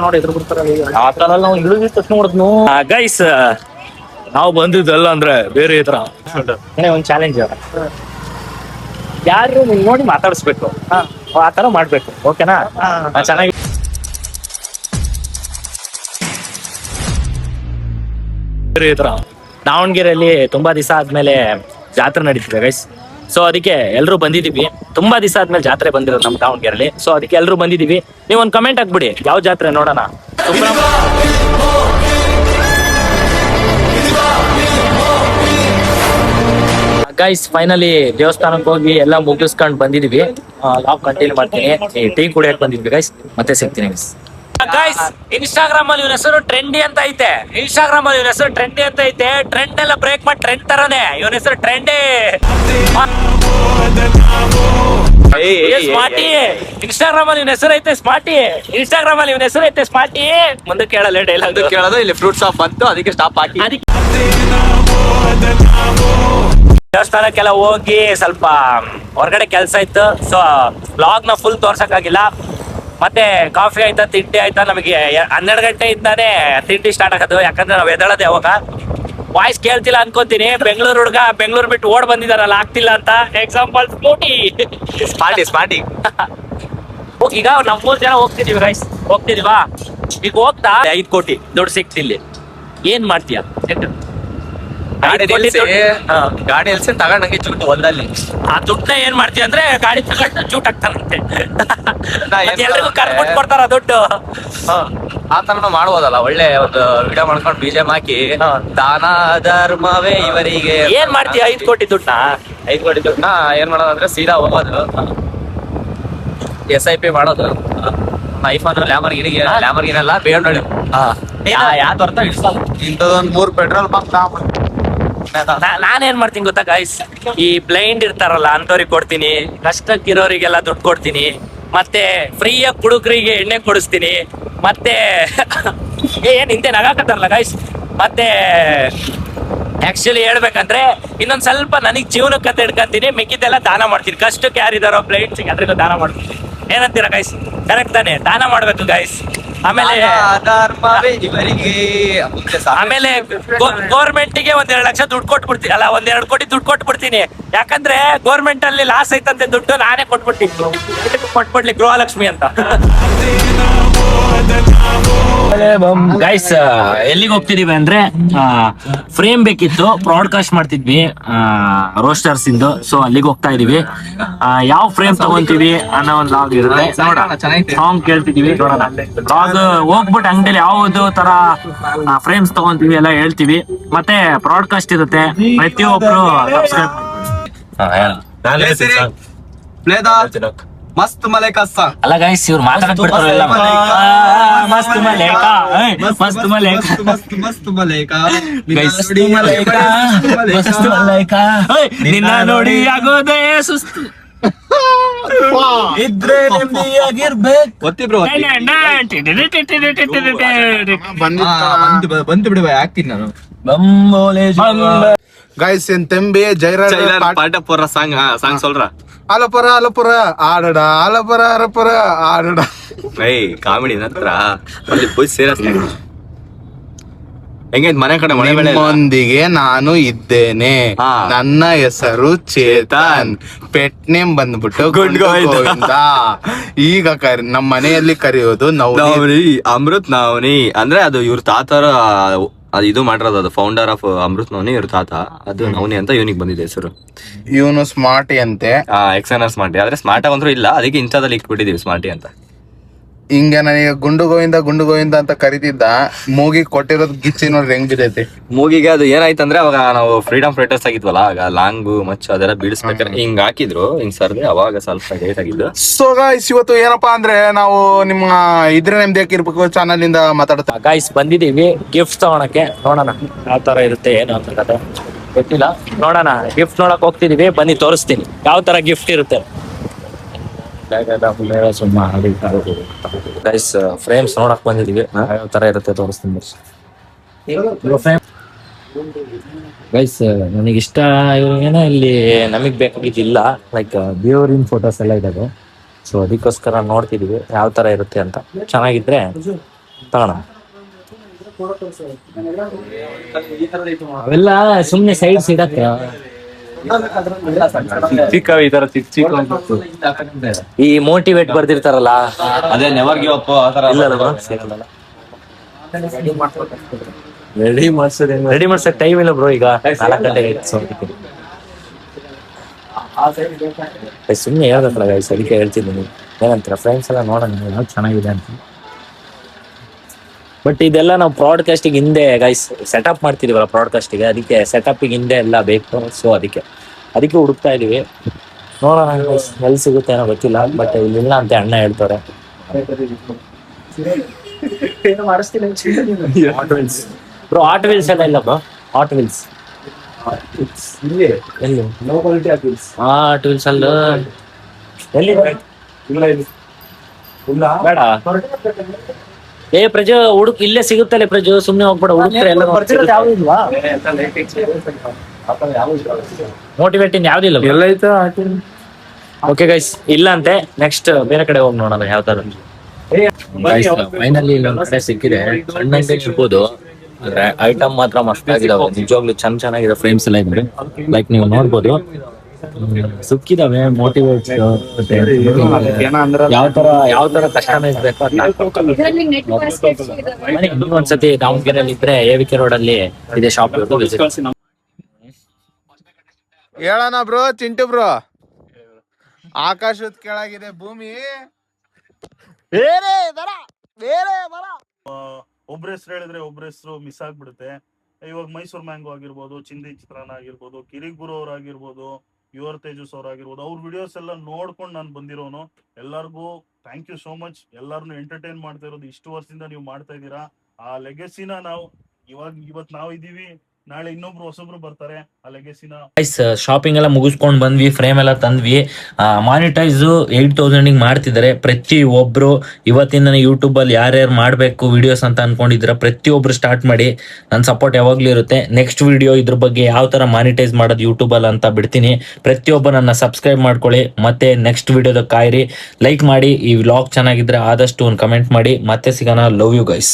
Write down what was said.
ನೋಡಿ ಎದುರು ಬಿಡ್ತಾರ ಆ ತರ ನಾವು ಇಳಿದ ತಕ್ಷಣ ನೋಡಿದ್ನು ಗೈಸ್. ನಾವು ಬಂದಿದ್ದಲ್ಲ ಅಂದ್ರೆ ಬೇರೆ ತರ ಒಂದು ಚಾಲೆಂಜ್ ಯಾರು ನೋಡಿ ಮಾತಾಡಿಸ್ಬೇಕು, ಆ ತರ ಮಾಡ್ಬೇಕು. ಓಕೆನಾ? ಚೆನ್ನಾಗಿ ಬೇರೆ ತರ ದಾವಣಗೆರೆಯಲ್ಲಿ ತುಂಬಾ ದಿವಸ ಆದ್ಮೇಲೆ ಜಾತ್ರೆ ನಡೀತಿದೆ ಗೈಸ್. ಸೊ ಅದಕ್ಕೆ ಎಲ್ರು ಬಂದಿದೀವಿ. ತುಂಬಾ ದಿವಸ ಆದ್ಮೇಲೆ ಜಾತ್ರೆ ಬಂದಿರೋದು ನಮ್ ದಾವಣಗೆರೆಯಲ್ಲಿ. ಸೊ ಅದಕ್ಕೆ ಎಲ್ರು ಬಂದಿದೀವಿ. ನೀವ್ ಒಂದ್ ಕಮೆಂಟ್ ಹಾಕ್ಬಿಡಿ ಯಾವ ಜಾತ್ರೆ ನೋಡೋಣ. ಗೈಸ್ ಫೈನಲಿ ದೇವಸ್ಥಾನಕ್ಕೆ ಹೋಗಿ ಎಲ್ಲ ಮುಗಿಸ್ಕೊಂಡ್ ಬಂದಿದೀವಿ. ಲಾಗ್ ಕಂಟಿನ್ಯೂ ಮಾಡ್ತೀನಿ. ಟೀ ಕುಡಿಯಕ್ ಬಂದಿದ್ವಿ ಗೈಸ್. ಮತ್ತೆ ಸಿಗ್ತೀನಿ ಗೈಸ್. ಇನ್ಸ್ಟಾಗ್ರಾಮ್ ಅಲ್ಲಿ ಇವನ ಹೆಸರು ಟ್ರೆಂಡಿ ಅಂತ ಐತೆ. ಟ್ರೆಂಡ್ ಎಲ್ಲ ಬ್ರೇಕ್ ಮಾಡಿ ಟ್ರೆಂಡ್ ತರಾನೆ ಇವನ ಹೆಸರು ಟ್ರೆಂಡಿ. ಸ್ಮಾರ್ಟಿ ಇನ್ಸ್ಟಾಗ್ರಾಮ್ ಅಲ್ಲಿ ಇವನ ಹೆಸರು ಐತೆ ಸ್ಮಾರ್ಟಿ. ಮುಂದೆ ಕೇಳಲ್ಲ ಡೈಲಾಗ್ ಕೇಳೋದು ಇಲ್ಲಿ ಫ್ರೂಟ್ಸ್ ಆಫ್ ಬಂತು, ಅದಕ್ಕೆ ಸ್ಟಾಪ್ ಹಾಕಿ. ದೇವಸ್ಥಾನಕ್ಕೆಲ್ಲ ಹೋಗಿ ಸ್ವಲ್ಪ ಹೊರಗಡೆ ಕೆಲಸ ಇತ್ತು. ಸೊ ವ್ಲಾಗ್ ನ ಫುಲ್ ತೋರ್ಸಕ್ಕಾಗಿಲ್ಲ. ಮತ್ತೆ ಕಾಫಿ ಆಯ್ತಾ ತಿಂಡಿ ಆಯ್ತಾ. ನಮಗೆ 12 ಗಂಟೆಯಿಂದಾನೇ ತಿಂಡಿ ಸ್ಟಾರ್ಟ್ ಆಗೋದು. ಯಾಕಂದ್ರೆ ನಾವು ಎದಳದೆ ಅವಾಗ. ವಾಯ್ಸ್ ಕೇಳ್ತಿಲ್ಲ ಅನ್ಕೋತೀನಿ. ಬೆಂಗಳೂರು ಹುಡುಗ ಬೆಂಗಳೂರು ಬಿಟ್ಟು ಓಡ್ ಬಂದಿದಾರಲ್ಲ, ಆಗ್ತಿಲ್ಲ ಅಂತ. ಎಕ್ಸಾಂಪಲ್ ಸ್ಮಾರ್ಟಿ. ಈಗ ನಾವು 3 ಜನ ಹೋಗ್ತಿದೀವಿ ಗೈಸ್. ಹೋಗ್ತಿದೀವಾ? ಈಗ ಹೋಗ್ತಾ 5 ಕೋಟಿ ದುಡ್ಡು ಸಿಕ್ತಿಲ್ಲಿ. ಏನ್ ಮಾಡ್ತೀಯ? ಗಾಡಿ ಎಲ್ಸಿ ತಗೊಂಡಂಗೆ ಚೂಟು ಹೊಲದಲ್ಲಿ. ಆ ದುಡ್ಡನ್ನ ಏನ್ ಮಾಡ್ತೀಯ ಅಂದ್ರೆ ಗಾಡಿ ತಗೊಂಡು ಚೂಟ್ ಹಾಕ್ತಾರಂತೆ. ಎಲ್ರಿಗೂ ಕರ್ಬಿಟ್ಟು ಕೊಡ್ತಾರ ದುಡ್ಡು. ಆ ತರ ಮಾಡ್ಬೋದಲ್ಲ. ಒಳ್ಳೆ ಒಂದು ವಿಡಿಯೋ ಮಾಡ್ಕೊಂಡು BGM ಹಾಕಿ ದಾನ ಧರ್ಮವೇ ಇವರಿಗೆ. ಏನ್ ಮಾಡ್ತೀಯ 5 ಕೋಟಿ ದುಡ್ಡನ್ನ ಏನ್ ಮಾಡೋದಂದ್ರೆ ಸೀದಾ ಹೋಗೋದು SIP ಮಾಡೋದು. ಐಫೋನ್ ಲ್ಯಾಮರ್ಗಿನೆಲ್ಲ BMW ಯಾವ್ದು ಅರ್ಥ ಇಡ್ಸಲ್ಲ. ಇಂಥದೊಂದು 3 ಪೆಟ್ರೋಲ್ ಬಂಕ್ ನಾನೇನ್ ಮಾಡ್ತೀನಿ ಗೊತ್ತಾ ಗೈಸ್? ಈ ಬ್ಲೈಂಡ್ ಇರ್ತಾರಲ್ಲ ಅಂತವ್ರಿಗೆ ಕೊಡ್ತೀನಿ. ಕಷ್ಟಕ್ಕಿರೋರಿಗೆಲ್ಲ ದುಡ್ಡು ಕೊಡ್ತೀನಿ. ಮತ್ತೆ ಫ್ರೀಯಾಗಿ ಕುಡುಕರಿಗೆ ಎಣ್ಣೆ ಕೊಡಿಸ್ತೀನಿ. ಮತ್ತೆ ಏನ್ ಹಿಂದೆ ನಗಾಕತ್ತಾರಲ್ಲ ಗೈಸ್. ಮತ್ತೆ ಆಕ್ಚುಲಿ ಹೇಳ್ಬೇಕಂದ್ರೆ ಇನ್ನೊಂದ್ ಸ್ವಲ್ಪ ನನಗ್ ಜೀವನಕ್ಕೆ ಕತೆ ಹಿಡ್ಕೊಂತೀನಿ. ಮಿಕ್ಕಿದ್ದೆಲ್ಲ ದಾನ ಮಾಡ್ತೀನಿ. ಕಷ್ಟಕ್ಕೆ ಯಾರಿದಾರೋ ಬ್ಲೈಂಡ್ಸ್ ಅದ್ರಿಗೂ ದಾನ ಮಾಡ್ತೀನಿ. ಏನಂತೀರಾ ಗೈಸ್? ಕರೆಕ್ಟ್ ತಾನೆ? ದಾನ ಮಾಡ್ಬೇಕು ಗೈಸ್. ಆಮೇಲೆ ಗೌರ್ಮೆಂಟ್ಗೆ 1-2 ಲಕ್ಷ ದುಡ್ಡು ಕೊಟ್ಬಿಡ್ತೀನಿ. ಅಲ್ಲ 1-2 ಕೋಟಿ ದುಡ್ಡು ಕೊಟ್ಬಿಡ್ತೀನಿ. ಯಾಕಂದ್ರೆ ಗೌರ್ಮೆಂಟ್ ಅಲ್ಲಿ ಲಾಸ್ ಐತಂತೆ ದುಡ್ಡು. ನಾನೇ ಕೊಟ್ಬಿಡ್ಲಿ ಗೃಹಲಕ್ಷ್ಮಿ ಅಂತ. ಗೈಸ್ ಎಲ್ಲಿಗೆ ಹೋಗ್ತಿದೀವಿ ಅಂದ್ರೆ ಫ್ರೇಮ್ ಬೇಕಿತ್ತು. ಬ್ರಾಡ್ಕಾಸ್ಟ್ ಮಾಡ್ತಿದ್ವಿ ರೋಸ್ಟರ್ಸ್ ಇಂದು. ಸೊ ಅಲ್ಲಿಗೆ ಹೋಗ್ತಾ ಇದೀವಿ. ಯಾವ ಫ್ರೇಮ್ ತಗೊಂತೀವಿ ಅನ್ನೋ ಒಂದು ಲಾಗ್ ಇರುತ್ತೆ. ಸಾಂಗ್ ಕೇಳ್ತಿದೀವಿ. ಲಾಗ್ ಹೋಗ್ಬಿಟ್ಟು ಅಂಗಡಿಯಲ್ಲಿ ಯಾವ್ದು ತರ ಫ್ರೇಮ್ಸ್ ತಗೊಂತೀವಿ ಎಲ್ಲ ಹೇಳ್ತೀವಿ. ಮತ್ತೆ ಬ್ರಾಡ್ಕಾಸ್ಟ್ ಇರುತ್ತೆ. ಪ್ರತಿಯೊಬ್ರು ಮಸ್ತ್ ಮಲೇಕಾ ಸಾಂಗ್. ಅಲ್ಲ ಗೈಸ್ ಇವ್ರು ಮಾತಾಡ್ಬಿಡ್ತಾರಲ್ಲ. ಮಸ್ತ್ ಮಲೇಕಾ ನಿನ್ನ ನೋಡಿ ಆಗೋದೇ ಸುಸ್ತು ಇದ್ರೆ ನೆಮ್ಮದಿಯಾಗಿರ್ಬೇಕು. ಬಂತು ಬಿಡುವ ಹಾಕ್ತೀನಿ ನಾನು. ಗಾಯ್ಸ್ ಎನ್ ತೆಂಬೆ ಜೈರಾಜ್ ಪಾಟಪುರ ಸಾಂಗ್ சொல்றா. ಅಲಪರ ಆಡಡ ಅಲಪರ ಅರಪರ ಆಡಡ. ಕಾಮಿಡಿ ನಂತರ ಅಲ್ಲಿ ಹೋಗಿ ಸೇರಿಸ್ತೀನಿ. ಹೆಂಗೆ ಮನೆ ಕಡೆ ಮಳೆ ಬೆಳೆ ನಿಮ್ಮೊಂದಿಗೆ ನಾನು ಇದ್ದೇನೆ. ನನ್ನ ಹೆಸರು ಚೇತನ್. ಪೆಟ್ ನೇಮ್ ಬಂದ್ಬಿಟ್ಟು ಗೋವಿಂದ. ಈಗ ನಮ್ಮ ಮನೆಯಲ್ಲಿ ಕರೆಯೋದು ನವನಿ. ಅಮೃತ್ ನವನಿ ಅಂದ್ರೆ ಅದು ಇವ್ರ ತಾತರ ಅದು ಇದು ಮಾಡಿರೋದು. ಅದು ಫೌಂಡರ್ ಆಫ್ ಅಮೃತ್ ನವನಿ ಇವ್ರ ತಾತ. ಅದು ನವನಿ ಅಂತ ಇವನಿಗೆ ಬಂದಿದೆ ಹೆಸರು. ಇವನು ಸ್ಮಾರ್ಟಿ ಅಂತೆ. XNR ಸ್ಮಾರ್ಟಿ. ಆದ್ರೆ ಸ್ಮಾರ್ಟ್ ಆಗಂತೂ ಇಲ್ಲ, ಅದಕ್ಕೆ ಇನ್ಸ್ಟಾದಲ್ಲಿ ಇಟ್ಬಿಟ್ಟಿದೀವಿ ಸ್ಮಾರ್ಟಿ ಅಂತ. ಹಿಂಗ ನನಗೆ ಗುಂಡು ಗೋವಿಂದ ಅಂತ ಕರಿತಿದ್ದ. ಮೂಗಿ ಕೊಟ್ಟಿರೋದು ಗಿಚ್ಚಿ ನೋಡ್ರಿ ಹೆಂಗ್ ಬಿದ್ದೈತಿ ಮೂಗಿಗೆ. ಅದು ಏನಾಯ್ತಂದ್ರೆ ಅವಾಗ ನಾವು ಫ್ರೀಡಮ್ ಫೈಟರ್ಸ್ ಆಗಿದ್ವಲ್ಲ, ಆಗ ಲಾಂಗು ಮಚ್ಚು ಅದೆಲ್ಲ ಬೀಳಿಸ್ಬೇಕಾದ್ರೆ ಹಿಂಗ್ ಹಾಕಿದ್ರು, ಹಿಂಗ್ ಸರ್ದೆ. ಅವಾಗ ಸ್ವಲ್ಪ ಡೇಟ್ ಆಗಿದ್ದು. ಸೊ ಗಾಯ್ಸ್ ಇವತ್ತು ಏನಪ್ಪಾ ಅಂದ್ರೆ ನಾವು ನಿಮ್ಮ ಇದ್ರೆ ನೆಮ್ಮದಿ ಹಾಕಿರ್ಬೇಕು ಚಾನಲ್ ಇಂದ ಮಾತಾಡ್ತಾ ಗಾಯ್ಸ್ ಬಂದಿದೀವಿ ಗಿಫ್ಟ್ ತಗೊಳಕ್ಕೆ. ನೋಡೋಣ ಯಾವ ತರ ಇರುತ್ತೆ ಏನು ಅಂತ ಕತೆ ಗೊತ್ತಿಲ್ಲ. ನೋಡೋಣ ಗಿಫ್ಟ್ ನೋಡಕ್ ಹೋಗ್ತಿದೀವಿ. ಬನ್ನಿ ತೋರಿಸ್ತೀನಿ ಯಾವ ತರ ಗಿಫ್ಟ್ ಇರುತ್ತೆ. ಗೈಸ್ ಫ್ರೇಮ್ಸ್ ನೋಡಕ್ ಬಂದಿದೀವಿ. ಯಾವ ತರ ಇರುತ್ತೆ ತೋರಿಸ್ತೀನಿ. ಗೈಸ್ ನನಗಿಷ್ಟ ಏನೋ ಇಲ್ಲಿ ನಮಗ್ ಬೇಕಾಗಿದ್ದಿಲ್ಲ. ಲೈಕ್ ಬ್ಯೂರಿನ್ ಫೋಟೋಸ್ ಎಲ್ಲ ಇದಾವೆ. ಸೊ ಅದಕ್ಕೋಸ್ಕರ ನೋಡ್ತಿದೀವಿ ಯಾವ ತರ ಇರುತ್ತೆ ಅಂತ. ಚೆನ್ನಾಗಿದ್ರೆ ತಗೋಣ. ಅವೆಲ್ಲ ಸುಮ್ನೆ ಸೈಡ್ಸ್ ಇಡಕ್ಕೆ. ಚಿಕ್ಕ ಈ ತರ ಚಿಕ್ಕ ಈ ಮೋಟಿವೇಟ್ ಬರ್ದಿರ್ತಾರಲ್ಲ, ಅದೇ ನೆವರ್ ಗಿವ್ ಅಪ್ ಆ ತರ ರೆಡಿ ಮಾಡ್ಸಕ್ ಟೈಮ್ ಇಲ್ಲ ಬ್ರೋ. ಈಗ 4 ಗಂಟೆಗೆ ಆಯ್ತು. ಸೊ ಸುಮ್ಮನೆ ಹೇಳ್ಬೇಕಲ್ಲ ಗೈಸ್, ಅದಕ್ಕೆ ಹೇಳ್ತಿದ್ದೀನಿ. ಏನಂತೀರ ಫ್ರೆಂಡ್ಸ್ ಎಲ್ಲ ನೋಡೋಣ ಯಾವ್ದು ಚೆನ್ನಾಗಿದೆ ಅಂತ. ಬಟ್ ಇದೆಲ್ಲ ನಾವು ಬ್ರಾಡ್ಕಾಸ್ಟಿಗೆ ಹಿಂದೆ ಗೈಸ್ ಸೆಟಪ್ ಮಾಡ್ತಿದೀವಲ್ಲ ಬ್ರಾಡ್ಕಾಸ್ಟಿಗೆ, ಅದಕ್ಕೆ ಸೆಟಪ್ಪಿಗೆ ಹಿಂದೆ ಎಲ್ಲ ಬೇಕು. ಸೊ ಅದಕ್ಕೆ ಹುಡುಕ್ತಾ ಇದೀವಿ. ನೋಡೋಣ ಎಲ್ಲಿ ಸಿಗುತ್ತೆ ಏನೋ ಗೊತ್ತಿಲ್ಲ, ಬಟ್ ಇಲ್ಲಿಲ್ಲ ಅಂತ ಅಣ್ಣ ಹೇಳ್ತಾರೆ. ಬ್ರೋ ಆಟ್ ವೀಲ್ಸ್ ಎಲ್ಲ ಇಲ್ಲ ಬ್ರೋ. ಆಟ್ ವೀಲ್ಸ್ ಎಲ್ಲಿ ಆಟ್ ವೀಲ್ಸ್ ಅಲ್ಲ ಎಲ್ಲಿ ಬೇಡ. ಪ್ರಜು ಹುಡುಕ್ ಇಲ್ಲೇ ಸಿಗುತ್ತಲ್ಲ ಪ್ರಜು, ಸುಮ್ನೆ ಹೋಗ್ಬೇಡ. ಹುಡುಕ್ರೆ ಎಲ್ಲ ಮೋಟಿವೇಟಿಂಗ್ ಯಾವ್ದಿಲ್ಲ ಎಲ್ಲ ಐತಾ? ಓಕೆ ಗೈಸ್, ಇಲ್ಲ ಅಂತೆ. ನೆಕ್ಸ್ಟ್ ಬೇರೆ ಕಡೆ ಹೋಗಿ ನೋಡೋಣ ಯಾವ ತರ. ಫೈನಲಿ ಇಲ್ಲೊಂದ್ ಕಡೆ ಸಿಕ್ಕಿದೆ. ಸಣ್ಣಂಗೆ ಇರ್ಬೋದು, ಐಟಮ್ ಮಾತ್ರ ಮಸ್ತ್ ಆಗಿದಾವೆ. ನಿಜವಾಗ್ಲೂ ಚೆನ್ನಾಗಿದೆ. ಫ್ರೇಮ್ಸ್ ಎಲ್ಲ ಇದ್ರೆ ಲೈಕ್ ನೀವು ನೋಡ್ಬೋದು. ಸಿಕ್ಕಿದಾವೆ ಮೋಟಿವೇಟ್. ಯಾವ ತರ ಕಸ್ಟಮೈಸ್ ಬೇಕು ಒಂದ್ಸತಿ ದಾವಣಗೆರೆಯಲ್ಲಿ ಇದ್ರೆ AVK ರೋಡ್ ಅಲ್ಲಿ ಇದೆ ಶಾಪ್. ಹೇಳೋಣ ಬ್ರೋ. ಚಿಂಟು ಬ್ರೋ, ಆಕಾಶದ ಕೆಳಗಿದೆ ಭೂಮಿ. ಒಬ್ರ ಹೆಸರು ಹೇಳಿದ್ರೆ ಒಬ್ರ ಹೆಸರು ಮಿಸ್ ಆಗ್ಬಿಡುತ್ತೆ. ಇವಾಗ ಮೈಸೂರು ಮ್ಯಾಂಗೋ ಆಗಿರ್ಬೋದು, ಚಿಂದಿ ಚಿತ್ರಾನ್ನ ಆಗಿರ್ಬೋದು, ಕಿರಿಕ್ ಗುರು ಅವ್ರ ಆಗಿರ್ಬೋದು, ಯುವರ್ ತೇಜಸ್ ಅವ್ರ ಆಗಿರ್ಬೋದು, ಅವ್ರ ವಿಡಿಯೋಸ್ ಎಲ್ಲ ನೋಡ್ಕೊಂಡು ನಾನು ಬಂದಿರೋನು. ಎಲ್ಲರಿಗೂ ಥ್ಯಾಂಕ್ ಯು ಸೋ ಮಚ್. ಎಲ್ಲಾರನ್ನು ಎಂಟರ್ಟೈನ್ ಮಾಡ್ತಾ ಇರೋದು ಇಷ್ಟು ವರ್ಷದಿಂದ ನೀವು ಮಾಡ್ತಾ ಇದ್ದೀರಾ. ಆ ಲೆಗೆಸಿನ ನಾವು ಇವತ್ತು ನಾವು ಇದೀವಿ, ನಾಳೆ ಇನ್ನೊಬ್ರು ಹೊಸಬ್ರು ಬರ್ತಾರೆ. ಆ ಲೆಗೆಸಿನ ಶಾಪಿಂಗ್ ಎಲ್ಲ ಮುಗಿಸ್ಕೊಂಡ್ ಬಂದ್ವಿ, ಫ್ರೇಮ್ ಎಲ್ಲ ತಂದ್ವಿ. ಮಾನಿಟೈಸ್ 8,000 ಮಾಡ್ತಿದ್ದಾರೆ ಪ್ರತಿ ಒಬ್ರು. ಇವತ್ತಿಂದ ಯೂಟ್ಯೂಬ್ ಅಲ್ಲಿ ಯಾರ್ಯಾರು ಮಾಡ್ಬೇಕು ವಿಡಿಯೋಸ್ ಅಂತ ಅನ್ಕೊಂಡಿದ್ರ ಪ್ರತಿಯೊಬ್ರು ಸ್ಟಾರ್ಟ್ ಮಾಡಿ. ನನ್ನ ಸಪೋರ್ಟ್ ಯಾವಾಗ್ಲೂ ಇರುತ್ತೆ. ನೆಕ್ಸ್ಟ್ ವಿಡಿಯೋ ಇದ್ರ ಬಗ್ಗೆ ಯಾವ ತರ ಮಾನಿಟೈಸ್ ಮಾಡೋದು ಯೂಟ್ಯೂಬ್ ಅಲ್ಲಿ ಅಂತ ಬಿಡ್ತೀನಿ. ಪ್ರತಿಯೊಬ್ಬ ನನ್ನ ಸಬ್ಸ್ಕ್ರೈಬ್ ಮಾಡ್ಕೊಳ್ಳಿ. ಮತ್ತೆ ನೆಕ್ಸ್ಟ್ ವಿಡಿಯೋದ ಕಾಯಿರಿ. ಲೈಕ್ ಮಾಡಿ. ಈ ವ್ಲಾಗ್ ಚೆನ್ನಾಗಿದ್ರೆ ಆದಷ್ಟು ಒಂದು ಕಮೆಂಟ್ ಮಾಡಿ. ಮತ್ತೆ ಸಿಗೋಣ. Love you guys.